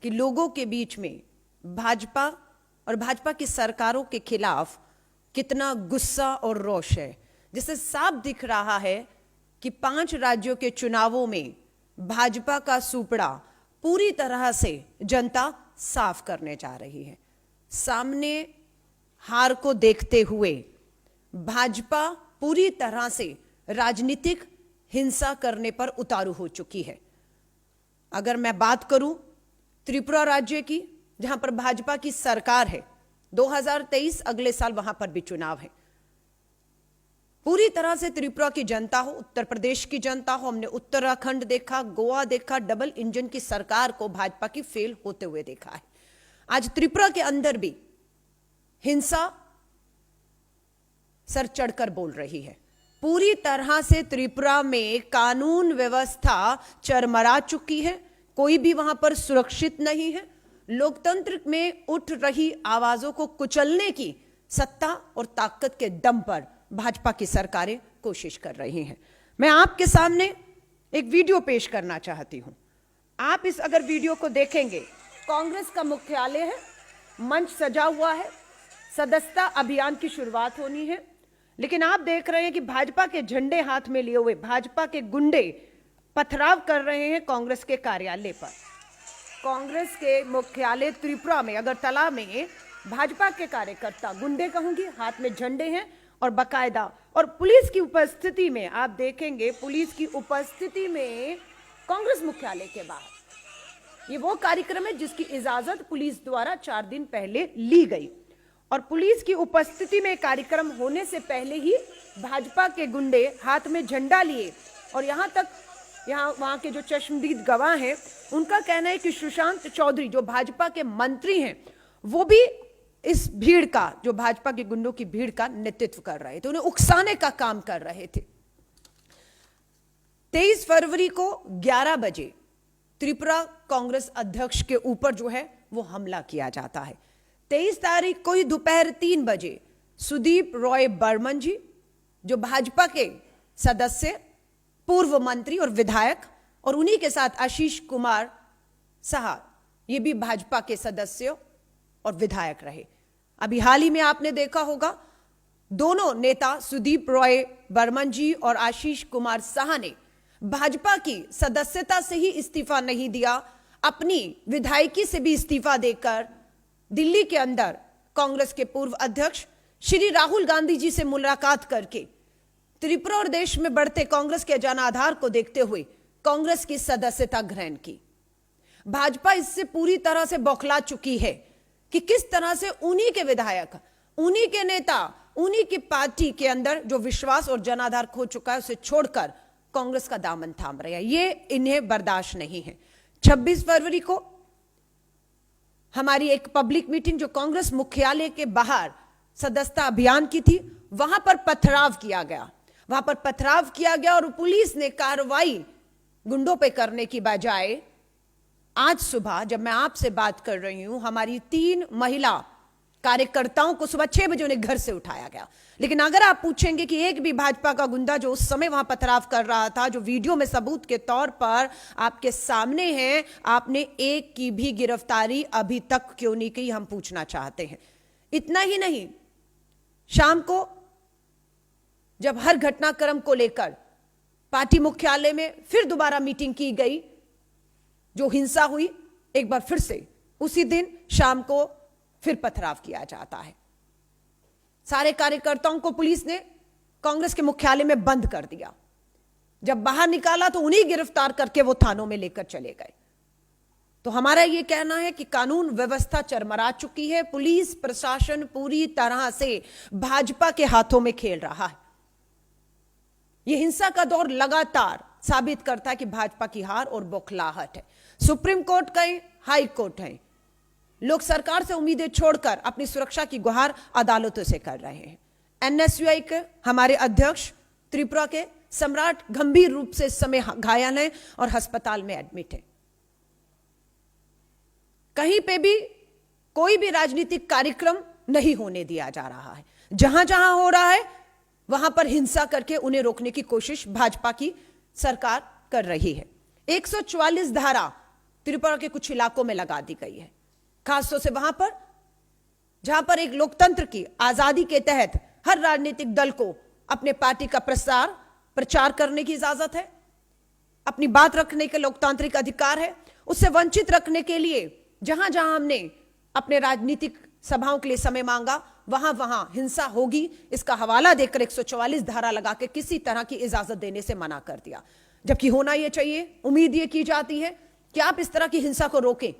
कि लोगों के बीच में भाजपा और भाजपा की सरकारों के खिलाफ कितना गुस्सा और रोष है, जिससे साफ दिख रहा है कि 5 राज्यों के चुनावों में भाजपा का सुपड़ा पूरी तरह से जनता साफ करने जा रही है। सामने हार को देखते हुए भाजपा पूरी तरह से राजनीतिक हिंसा करने पर उतारू हो चुकी है। अगर मैं बात करूं त्रिपुरा राज्य की, जहां पर भाजपा की सरकार है, 2023 अगले साल वहां पर भी चुनाव है। पूरी तरह से त्रिपुरा की जनता हो, उत्तर प्रदेश की जनता हो, हमने उत्तराखंड देखा, गोवा देखा, डबल इंजन की सरकार को भाजपा की फेल होते हुए देखा है। आज त्रिपुरा के अंदर भी हिंसा सर चढ़कर बोल रही है। पूरी तरह से त्रिपुरा में कानून व्यवस्था चरमरा चुकी है, कोई भी वहां पर सुरक्षित नहीं है। लोकतंत्र में उठ रही आवाजों को कुचलने की सत्ता और ताकत के दम पर भाजपा की सरकारें कोशिश कर रही हैं। मैं आपके सामने एक वीडियो पेश करना चाहती हूं। आप इस अगर वीडियो को देखेंगे, कांग्रेस का मुख्यालय है, मंच सजा हुआ है, सदस्यता अभियान की शुरुआत होनी है, लेकिन आप देख रहे हैं कि भाजपा के झंडे हाथ में लिए हुए भाजपा के गुंडे पथराव कर रहे हैं कांग्रेस के कार्यालय पर। कांग्रेस के मुख्यालय त्रिपुरा में, अगरतला में भाजपा के कार्यकर्ता, गुंडे कहूंगी, हाथ में झंडे हैं और बकायदा, और पुलिस की उपस्थिति में आप देखेंगे, पुलिस की उपस्थिति में कांग्रेस मुख्यालय के बाहर ये वो कार्यक्रम है जिसकी इजाजत पुलिस द्वारा 4 दिन पहले ली गई, और पुलिस की उपस्थिति में कार्यक्रम होने से पहले ही भाजपा के गुंडे हाथ में झंडा लिए, और यहाँ वहां के जो चश्मदीद गवाह हैं उनका कहना है कि सुशांत चौधरी जो भाजपा के मंत्री हैं वो भी इस भीड़ का, जो भाजपा के गुंडों की भीड़ का नेतृत्व कर रहे थे, उन्हें उकसाने का काम कर रहे थे। 23 फरवरी को 11 बजे त्रिपुरा कांग्रेस अध्यक्ष के ऊपर जो है वो हमला किया जाता है। 23 तारीख को ही दोपहर 3 बजे सुदीप रॉय बर्मन जी, जो भाजपा के सदस्य, पूर्व मंत्री और विधायक, और उन्हीं के साथ आशीष कुमार साहा, ये भी भाजपा के सदस्य और विधायक रहे। अभी हाल ही में आपने देखा होगा, दोनों नेता सुदीप रॉय बर्मन जी और आशीष कुमार साहा ने भाजपा की सदस्यता से ही इस्तीफा नहीं दिया, अपनी विधायकी से भी इस्तीफा देकर दिल्ली के अंदर कांग्रेस के पूर्व अध्यक्ष श्री राहुल गांधी जी से मुलाकात करके त्रिपुरा और देश में बढ़ते कांग्रेस के जनाधार को देखते हुए कांग्रेस की सदस्यता ग्रहण की। भाजपा इससे पूरी तरह से बौखला चुकी है कि किस तरह से उन्हीं के विधायक, उन्हीं के नेता, उन्हीं की पार्टी के अंदर जो विश्वास और जनाधार खो चुका है उसे छोड़कर कांग्रेस का दामन थाम रहे हैं। ये इन्हें बर्दाश्त नहीं है। 26 फरवरी को हमारी एक पब्लिक मीटिंग जो कांग्रेस मुख्यालय के बाहर सदस्यता अभियान की थी, वहां पर पथराव किया गया और पुलिस ने कार्रवाई गुंडों पे करने की बजाय आज सुबह जब मैं आपसे बात कर रही हूं, हमारी 3 महिला कार्यकर्ताओं को सुबह 6 बजे उन्हें घर से उठाया गया। लेकिन अगर आप पूछेंगे कि एक भी भाजपा का गुंडा जो उस समय वहां पथराव कर रहा था, जो वीडियो में सबूत के तौर पर आपके सामने है, आपने एक की भी गिरफ्तारी अभी तक क्यों नहीं की, हम पूछना चाहते हैं। इतना ही नहीं, शाम को जब हर घटनाक्रम को लेकर पार्टी मुख्यालय में फिर दोबारा मीटिंग की गई, जो हिंसा हुई, एक बार फिर से उसी दिन शाम को फिर पथराव किया जाता है। सारे कार्यकर्ताओं को पुलिस ने कांग्रेस के मुख्यालय में बंद कर दिया। जब बाहर निकाला तो उन्हीं गिरफ्तार करके वो थानों में लेकर चले गए। तो हमारा यह कहना है कि कानून व्यवस्था चरमरा चुकी है, पुलिस प्रशासन पूरी तरह से भाजपा के हाथों में खेल रहा है। यह हिंसा का दौर लगातार साबित करता है कि भाजपा की हार और बौखलाहट है। सुप्रीम कोर्ट कहें, हाई कोर्ट है, लोग सरकार से उम्मीदें छोड़कर अपनी सुरक्षा की गुहार अदालतों से कर रहे हैं। एनएसयूआई के हमारे अध्यक्ष त्रिपुरा के सम्राट गंभीर रूप से इस समय घायल हैं और अस्पताल में एडमिट है। कहीं पे भी कोई भी राजनीतिक कार्यक्रम नहीं होने दिया जा रहा है। जहां जहां हो रहा है वहां पर हिंसा करके उन्हें रोकने की कोशिश भाजपा की सरकार कर रही है। 144 धारा त्रिपुरा के कुछ इलाकों में लगा दी गई है, खासतौर से वहां पर जहां पर एक लोकतंत्र की आजादी के तहत हर राजनीतिक दल को अपने पार्टी का प्रचार करने की इजाजत है, अपनी बात रखने के लोकतांत्रिक अधिकार है। उससे वंचित रखने के लिए जहां जहां हमने अपने राजनीतिक सभाओं के लिए समय मांगा, वहां वहां हिंसा होगी, इसका हवाला देकर 144 धारा लगा के किसी तरह की इजाजत देने से मना कर दिया। जबकि होना यह चाहिए, उम्मीद यह की जाती है कि आप इस तरह की हिंसा को रोकें।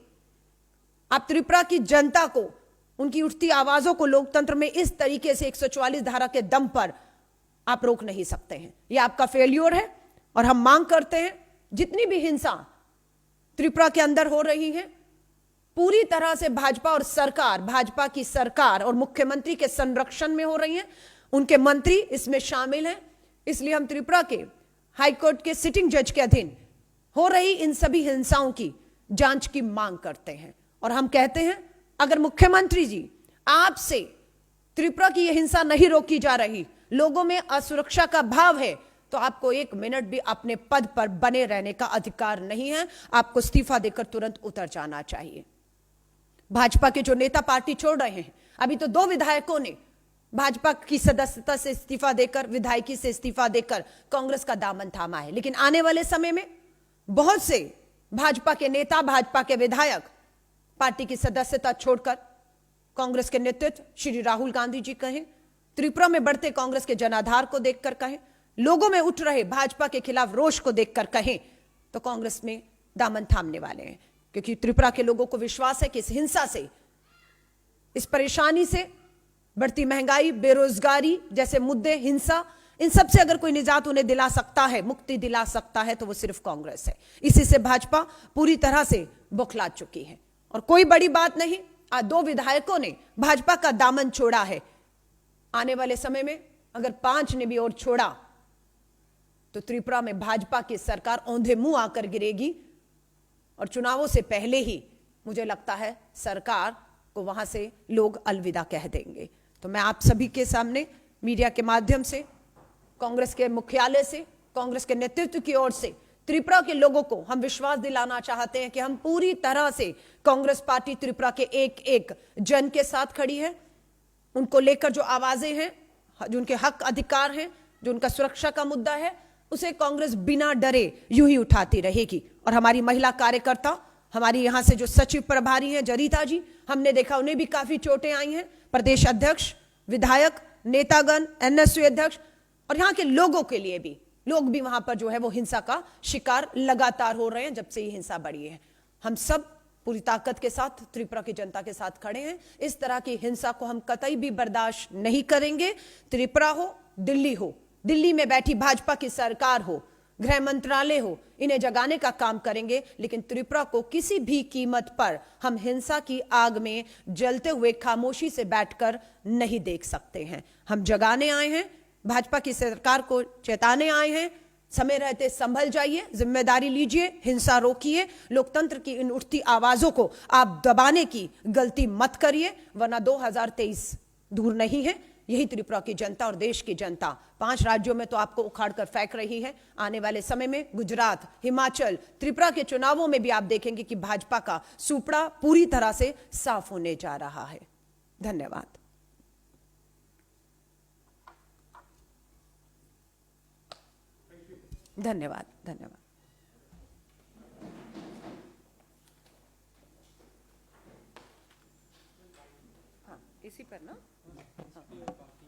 आप त्रिपुरा की जनता को, उनकी उठती आवाजों को लोकतंत्र में इस तरीके से 144 धारा के दम पर आप रोक नहीं सकते हैं। यह आपका फेल्योर है और हम मांग करते हैं जितनी भी हिंसा त्रिपुरा के अंदर हो रही है, पूरी तरह से भाजपा की सरकार और मुख्यमंत्री के संरक्षण में हो रही है, उनके मंत्री इसमें शामिल हैं। इसलिए हम त्रिपुरा के हाईकोर्ट के सिटिंग जज के अधीन हो रही इन सभी हिंसाओं की जांच की मांग करते हैं। और हम कहते हैं, अगर मुख्यमंत्री जी आपसे त्रिपुरा की यह हिंसा नहीं रोकी जा रही, लोगों में असुरक्षा का भाव है, तो आपको 1 मिनट भी अपने पद पर बने रहने का अधिकार नहीं है। आपको इस्तीफा देकर तुरंत उतर जाना चाहिए। भाजपा के जो नेता पार्टी छोड़ रहे हैं, अभी तो 2 विधायकों ने भाजपा की सदस्यता से इस्तीफा देकर, विधायकी से इस्तीफा देकर कांग्रेस का दामन थामा है। लेकिन आने वाले समय में बहुत से भाजपा के नेता, भाजपा के विधायक पार्टी की सदस्यता छोड़कर कांग्रेस के नेतृत्व श्री राहुल गांधी जी कहें, त्रिपुरा में बढ़ते कांग्रेस के जनाधार को देखकर कहें, लोगों में उठ रहे भाजपा के खिलाफ रोष को देखकर कहें, तो कांग्रेस में दामन थामने वाले हैं। क्योंकि त्रिपुरा के लोगों को विश्वास है कि इस हिंसा से, इस परेशानी से, बढ़ती महंगाई, बेरोजगारी जैसे मुद्दे, हिंसा, इन सब से अगर कोई निजात उन्हें दिला सकता है, मुक्ति दिला सकता है, तो वो सिर्फ कांग्रेस है। इसी से भाजपा पूरी तरह से बौखला चुकी है। और कोई बड़ी बात नहीं, आज 2 विधायकों ने भाजपा का दामन छोड़ा है। आने वाले समय में अगर 5 ने भी और छोड़ा, तो त्रिपुरा में भाजपा की सरकार औंधे मुंह आकर गिरेगी। और चुनावों से पहले ही मुझे लगता है सरकार को वहां से लोग अलविदा कह देंगे। तो मैं आप सभी के सामने मीडिया के माध्यम से, कांग्रेस के मुख्यालय से, कांग्रेस के नेतृत्व की ओर से त्रिपुरा के लोगों को हम विश्वास दिलाना चाहते हैं कि हम पूरी तरह से कांग्रेस पार्टी त्रिपुरा के एक एक जन के साथ खड़ी है। उनको लेकर जो आवाजें हैं, जो उनके हक अधिकार हैं, जो उनका सुरक्षा का मुद्दा है, उसे कांग्रेस बिना डरे यूं ही उठाती रहेगी। और हमारी महिला कार्यकर्ता, हमारी यहां से जो सचिव प्रभारी हैं जरीता जी, हमने देखा उन्हें भी काफी चोटें आई हैं। प्रदेश अध्यक्ष, विधायक, नेतागण, एनएसयू अध्यक्ष और यहां के लोगों के लिए भी, लोग भी वहां पर जो है वो हिंसा का शिकार लगातार हो रहे हैं जब से ये हिंसा बढ़ी है। हम सब पूरी ताकत के साथ त्रिपुरा की जनता के साथ खड़े हैं। इस तरह की हिंसा को हम कतई भी बर्दाश्त नहीं करेंगे। त्रिपुरा हो, दिल्ली हो, दिल्ली में बैठी भाजपा की सरकार हो, गृह मंत्रालय हो, इन्हें जगाने का काम करेंगे। लेकिन त्रिपुरा को किसी भी कीमत पर हम हिंसा की आग में जलते हुए खामोशी से बैठकर नहीं देख सकते हैं। हम जगाने आए हैं, भाजपा की सरकार को चेताने आए हैं। समय रहते संभल जाइए, जिम्मेदारी लीजिए, हिंसा रोकिए, लोकतंत्र की इन उठती आवाजों को आप दबाने की गलती मत करिए, वरना 2023 दूर नहीं है। यही त्रिपुरा की जनता और देश की जनता 5 राज्यों में तो आपको उखाड़कर फेंक रही है। आने वाले समय में गुजरात, हिमाचल, त्रिपुरा के चुनावों में भी आप देखेंगे कि भाजपा का सुपड़ा पूरी तरह से साफ होने जा रहा है। धन्यवाद। धन्यवाद। धन्यवाद। हाँ, इसी पर ना। हाँ।